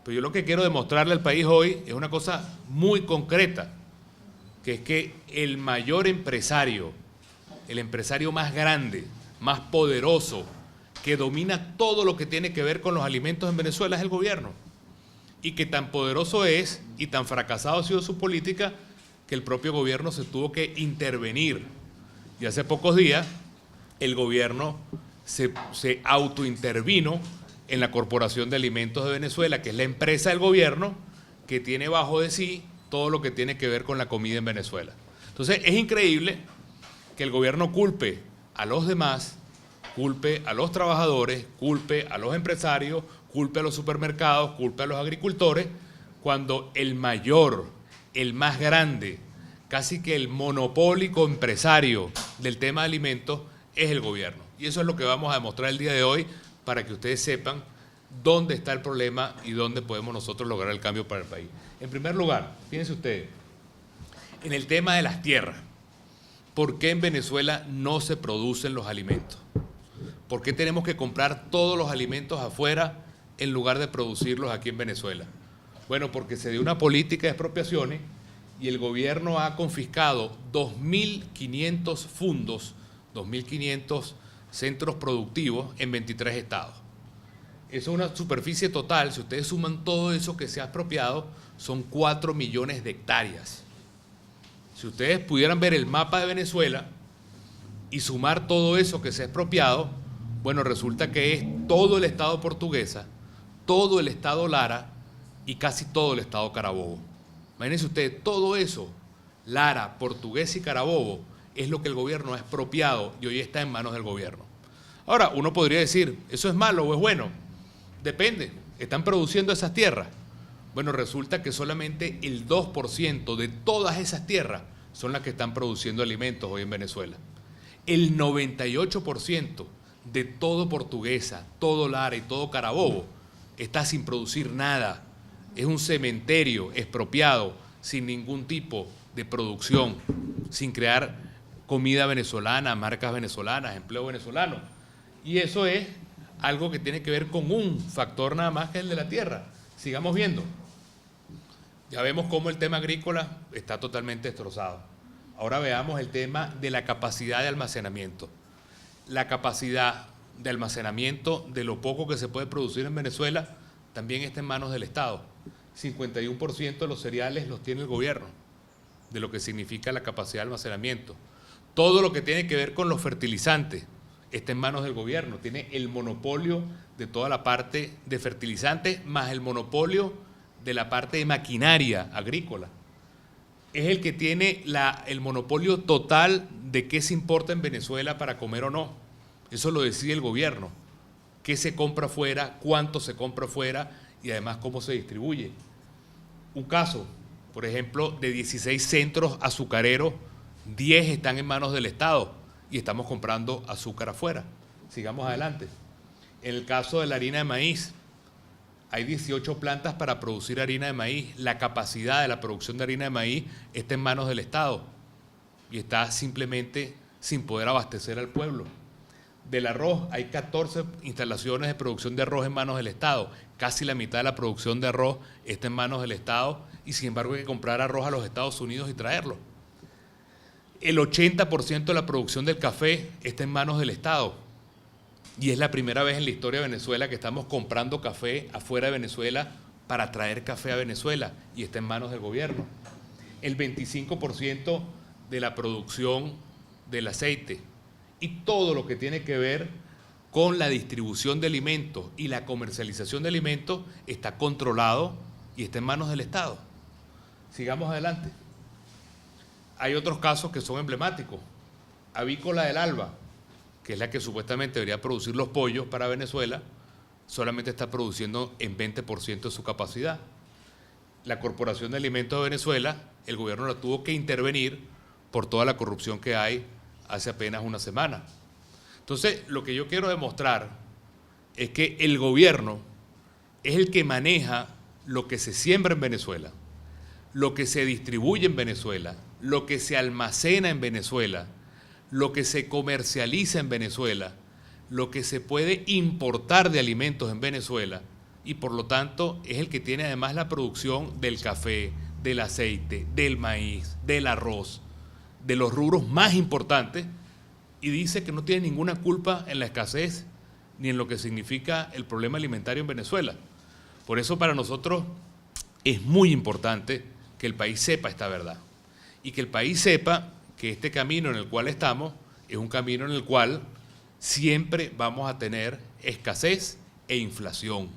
Pero yo lo que quiero demostrarle al país hoy es una cosa muy concreta, que es que el mayor empresario, el empresario más grande, más poderoso, que domina todo lo que tiene que ver con los alimentos en Venezuela es el gobierno. Y que tan poderoso es y tan fracasado ha sido su política que el propio gobierno se tuvo que intervenir. Y hace pocos días el gobierno se autointervino en la Corporación de Alimentos de Venezuela, que es la empresa del gobierno que tiene bajo de sí todo lo que tiene que ver con la comida en Venezuela. Entonces es increíble que el gobierno culpe a los demás, culpe a los trabajadores, culpe a los empresarios, culpe a los supermercados, culpe a los agricultores, cuando el mayor, el más grande, casi que el monopólico empresario del tema de alimentos es el gobierno. Y eso es lo que vamos a demostrar el día de hoy para que ustedes sepan dónde está el problema y dónde podemos nosotros lograr el cambio para el país. En primer lugar, fíjense ustedes, en el tema de las tierras, ¿por qué en Venezuela no se producen los alimentos? ¿Por qué tenemos que comprar todos los alimentos afuera en lugar de producirlos aquí en Venezuela? Bueno, porque se dio una política de expropiaciones y el gobierno ha confiscado 2.500 fundos, 2.500 centros productivos en 23 estados. Eso es una superficie total, si ustedes suman todo eso que se ha expropiado, son 4 millones de hectáreas. Si ustedes pudieran ver el mapa de Venezuela y sumar todo eso que se ha expropiado, bueno, resulta que es todo el estado Portuguesa, todo el estado Lara y casi todo el estado Carabobo. Imagínense ustedes, todo eso, Lara, Portuguesa y Carabobo, es lo que el gobierno ha expropiado y hoy está en manos del gobierno. Ahora, uno podría decir, ¿eso es malo o es bueno? Depende, ¿están produciendo esas tierras? Bueno, resulta que solamente el 2% de todas esas tierras son las que están produciendo alimentos hoy en Venezuela. El 98% de todo Portuguesa, todo Lara y todo Carabobo está sin producir nada. Es un cementerio expropiado, sin ningún tipo de producción, sin crear comida venezolana, marcas venezolanas, empleo venezolano. Y eso es algo que tiene que ver con un factor nada más que el de la tierra. Sigamos viendo. Ya vemos cómo el tema agrícola está totalmente destrozado. Ahora veamos el tema de la capacidad de almacenamiento. La capacidad de almacenamiento de lo poco que se puede producir en Venezuela también está en manos del Estado. 51% de los cereales los tiene el gobierno, de lo que significa la capacidad de almacenamiento. Todo lo que tiene que ver con los fertilizantes está en manos del gobierno. Tiene el monopolio de toda la parte de fertilizantes más el monopolio de la parte de maquinaria agrícola. Es el que tiene el monopolio total de qué se importa en Venezuela para comer o no. Eso lo decide el gobierno. Qué se compra afuera, cuánto se compra afuera y además cómo se distribuye. Un caso, por ejemplo, de 16 centros azucareros, 10 están en manos del Estado y estamos comprando azúcar afuera. Sigamos adelante. En el caso de la harina de maíz, hay 18 plantas para producir harina de maíz. La capacidad de la producción de harina de maíz está en manos del Estado y está simplemente sin poder abastecer al pueblo. Del arroz, hay 14 instalaciones de producción de arroz en manos del Estado. Casi la mitad de la producción de arroz está en manos del Estado y sin embargo hay que comprar arroz a los Estados Unidos y traerlo. El 80% de la producción del café está en manos del Estado. Y es la primera vez en la historia de Venezuela que estamos comprando café afuera de Venezuela para traer café a Venezuela y está en manos del gobierno. El 25% de la producción del aceite y todo lo que tiene que ver con la distribución de alimentos y la comercialización de alimentos está controlado y está en manos del Estado. Sigamos adelante. Hay otros casos que son emblemáticos. Avícola del Alba, que es la que supuestamente debería producir los pollos para Venezuela, solamente está produciendo en 20% de su capacidad. La Corporación de Alimentos de Venezuela, el gobierno la tuvo que intervenir por toda la corrupción que hay hace apenas una semana. Entonces, lo que yo quiero demostrar es que el gobierno es el que maneja lo que se siembra en Venezuela, lo que se distribuye en Venezuela, lo que se almacena en Venezuela, lo que se comercializa en Venezuela, lo que se puede importar de alimentos en Venezuela, y por lo tanto es el que tiene además la producción del café, del aceite, del maíz, del arroz, de los rubros más importantes, y dice que no tiene ninguna culpa en la escasez ni en lo que significa el problema alimentario en Venezuela. Por eso para nosotros es muy importante que el país sepa esta verdad y que el país sepa que este camino en el cual estamos es un camino en el cual siempre vamos a tener escasez e inflación.